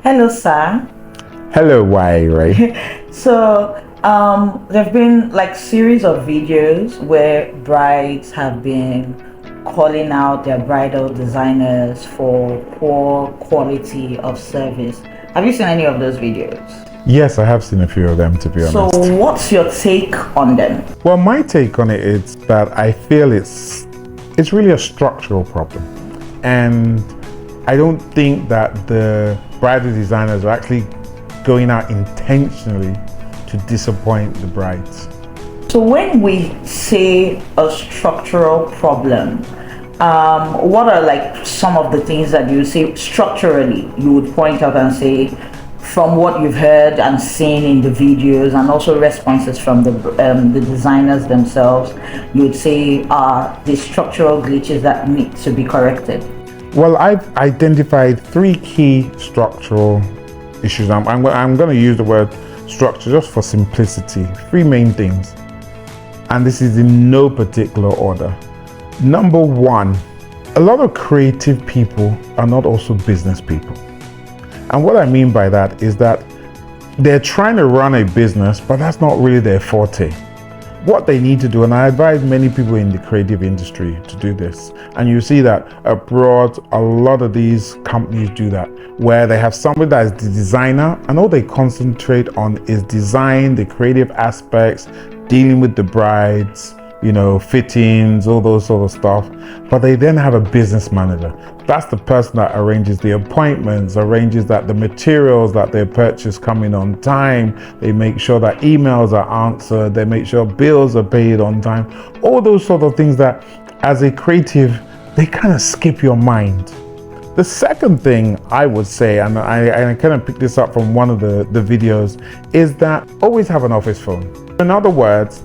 Hello, sir. Hello, why, right? So, there've been like series of videos where brides have been calling out their bridal designers for poor quality of service. Have you seen any of those videos? Yes, I have seen a few of them, to be So, honest. what's your take on them? Well, my take on it is that I feel it's really a structural problem, and I don't think that the bridal designers are actually going out intentionally to disappoint the brides. So, when we say a structural problem, what are like some of the things that you say structurally you would point out and say from what you've heard and seen in the videos and also responses from the designers themselves, you would say are the structural glitches that need to be corrected? Well, I've identified three key structural issues. I'm going to use the word structure just for simplicity. Three main things, and this is in no particular order. Number one, a lot of creative people are not also business people. And what I mean by that is that they're trying to run a business, but that's not really their forte. What they need to do, and I advise many people in the creative industry to do this, and you see that abroad, a lot of these companies do that, where they have somebody that is the designer, and all they concentrate on is design, the creative aspects, dealing with the brides, fittings, all those sort of stuff. But they then have a business manager. That's the person that arranges the appointments, arranges that the materials that they purchase come in on time. They make sure that emails are answered. They make sure bills are paid on time. All those sort of things that, as a creative, they kind of skip your mind. The second thing I would say, and I kind of picked this up from one of the videos, is that always have an office phone. In other words,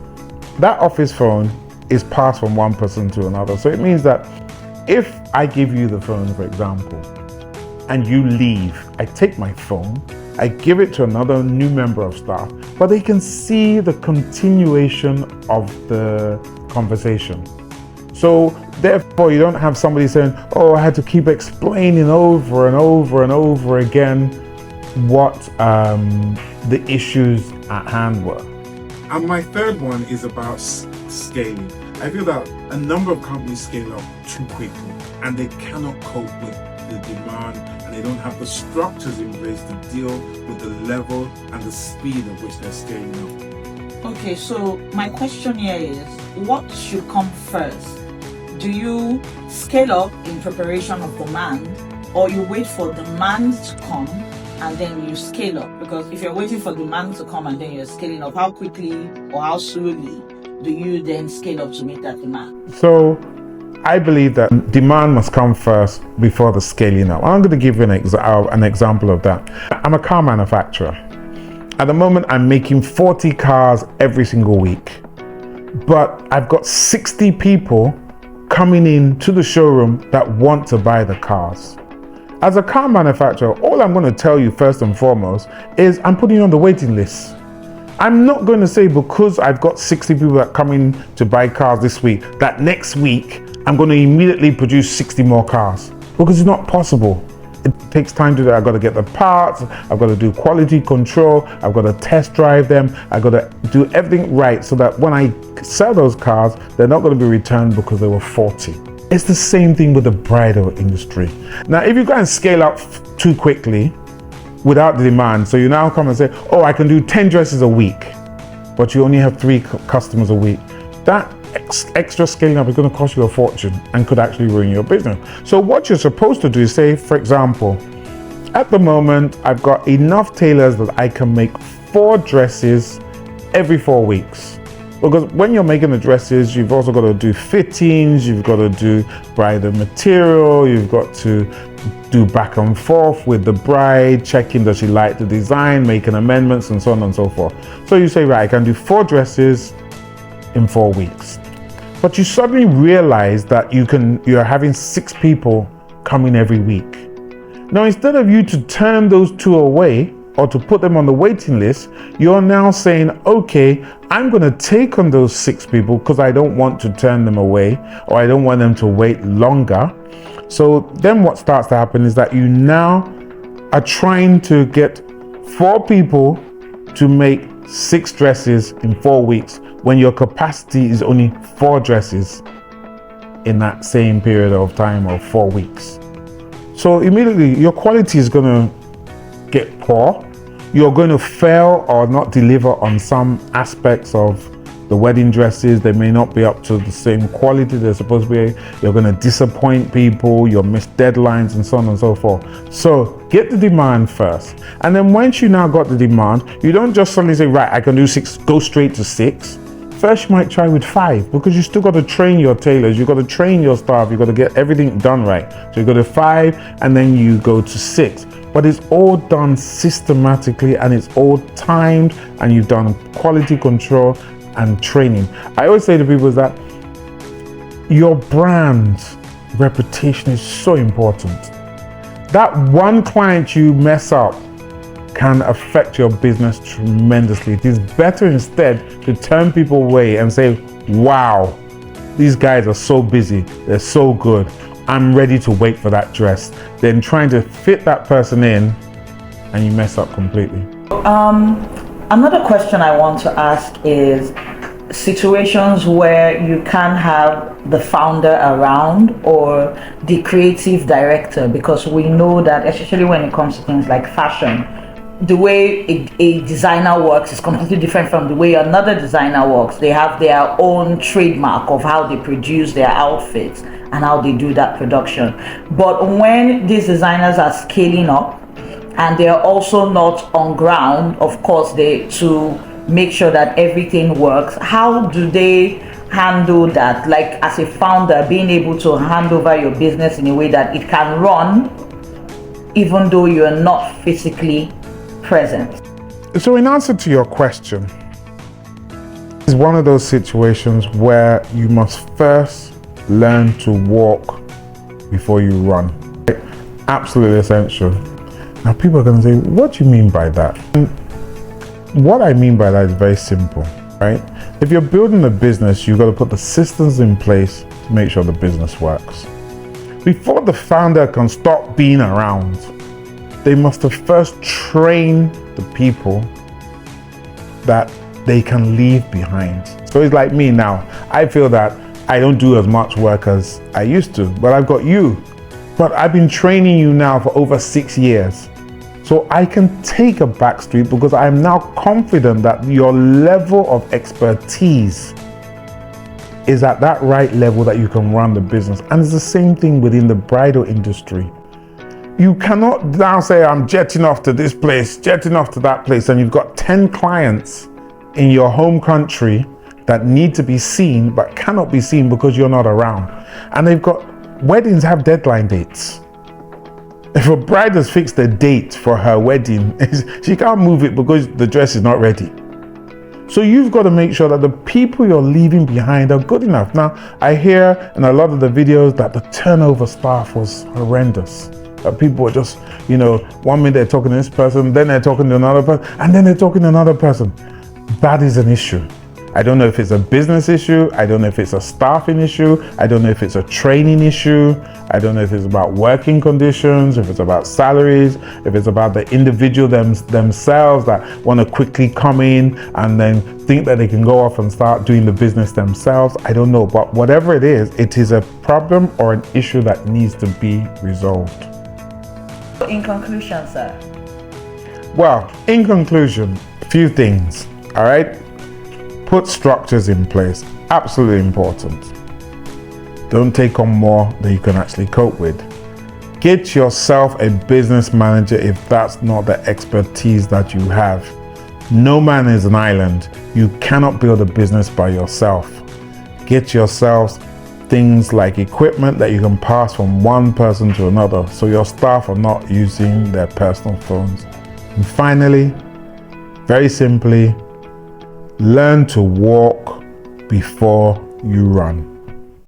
that office phone is passed from one person to another. So it means that if I give you the phone, for example, and you leave, I take my phone, I give it to another new member of staff, but they can see the continuation of the conversation. So therefore, you don't have somebody saying, oh, I had to keep explaining over and over and over again what the issues at hand were. And my third one is about scaling. I feel that a number of companies scale up too quickly and they cannot cope with the demand, and they don't have the structures in place to deal with the level and the speed at which they're scaling up. Okay, so my question here is, what should come first? Do you scale up in preparation of demand, or you wait for demand to come and then you scale up? Because if you're waiting for demand to come and then you're scaling up, how quickly or how slowly do you then scale up to meet that demand? So I believe that demand must come first before the scaling up. I'm going to give you an example of that. I'm a car manufacturer. At the moment, I'm making 40 cars every single week, but I've got 60 people coming in to the showroom that want to buy the cars. As a car manufacturer, all I'm going to tell you first and foremost is I'm putting you on the waiting list. I'm not going to say because I've got 60 people that come in to buy cars this week, that next week I'm going to immediately produce 60 more cars, because it's not possible. It takes time to do that. I've got to get the parts, I've got to do quality control, I've got to test drive them, I've got to do everything right so that when I sell those cars, they're not going to be returned because they were faulty. It's the same thing with the bridal industry. Now, if you go and scale up too quickly without the demand, so you now come and say, oh, I can do 10 dresses a week, but you only have 3 customers a week, that extra scaling up is going to cost you a fortune and could actually ruin your business. So what you're supposed to do is say, for example, at the moment, I've got enough tailors that I can make 4 dresses every 4 weeks. Because when you're making the dresses, you've also got to do fittings, you've got to buy the material, you've got to do back and forth with the bride, checking does she like the design, making amendments, and so on and so forth. So you say, right, I can do 4 dresses in 4 weeks. But you suddenly realize that you're having 6 people coming every week. Now, instead of you to turn those 2 away, or to put them on the waiting list, you're now saying, okay, I'm going to take on those 6 people because I don't want to turn them away, or I don't want them to wait longer. So then what starts to happen is that you now are trying to get 4 people to make 6 dresses in 4 weeks when your capacity is only 4 dresses in that same period of time of 4 weeks. So immediately your quality is going to get poor. You're going to fail or not deliver on some aspects of the wedding dresses. They may not be up to the same quality they're supposed to be. You're going to disappoint people, you'll miss deadlines and so on and so forth. So get the demand first. And then once you now got the demand, you don't just suddenly say, right, I can do 6, go straight to 6. First, you might try with 5 because you still got to train your tailors, you got to train your staff, you got to get everything done right. So you go to 5 and then you go to 6. But it's all done systematically and it's all timed, and you've done quality control and training. I always say to people is that your brand reputation is so important. That one client you mess up can affect your business tremendously. It is better instead to turn people away and say, wow, these guys are so busy, they're so good, I'm ready to wait for that dress, than trying to fit that person in and you mess up completely. Another question I want to ask is situations where you can have the founder around or the creative director, because we know that especially when it comes to things like fashion, the way a designer works is completely different from the way another designer works. They have their own trademark of how they produce their outfits and how they do that production. But when these designers are scaling up and they are also not on ground, of course, to make sure that everything works, how do they handle that? Like as a founder, being able to hand over your business in a way that it can run even though you're not physically present. So in answer to your question, it's one of those situations where you must first learn to walk before you run. Absolutely essential. Now people are going to say, what do you mean by that? And what I mean by that is very simple, right? If you're building a business, you've got to put the systems in place to make sure the business works. Before the founder can stop being around, they must have first trained the people that they can leave behind. So it's like me now. I feel that I don't do as much work as I used to, but I've got you. But I've been training you now for over 6 years. So I can take a backstreet because I'm now confident that your level of expertise is at that right level that you can run the business. And it's the same thing within the bridal industry. You cannot now say, I'm jetting off to this place, jetting off to that place, and you've got 10 clients in your home country that need to be seen but cannot be seen because you're not around. And they've got, weddings have deadline dates. If a bride has fixed a date for her wedding, she can't move it because the dress is not ready. So you've got to make sure that the people you're leaving behind are good enough. Now, I hear in a lot of the videos that the turnover staff was horrendous. That people were just, 1 minute they're talking to this person, then they're talking to another person, and then they're talking to another person. That is an issue. I don't know if it's a business issue. I don't know if it's a staffing issue. I don't know if it's a training issue. I don't know if it's about working conditions, if it's about salaries, if it's about the individual themselves that want to quickly come in and then think that they can go off and start doing the business themselves. I don't know, but whatever it is a problem or an issue that needs to be resolved. In conclusion, sir. Well, in conclusion, a few things, all right? Put structures in place, absolutely important. Don't take on more than you can actually cope with. Get yourself a business manager if that's not the expertise that you have. No man is an island. You cannot build a business by yourself. Get yourselves things like equipment that you can pass from one person to another so your staff are not using their personal phones. And finally, very simply, learn to walk before you run.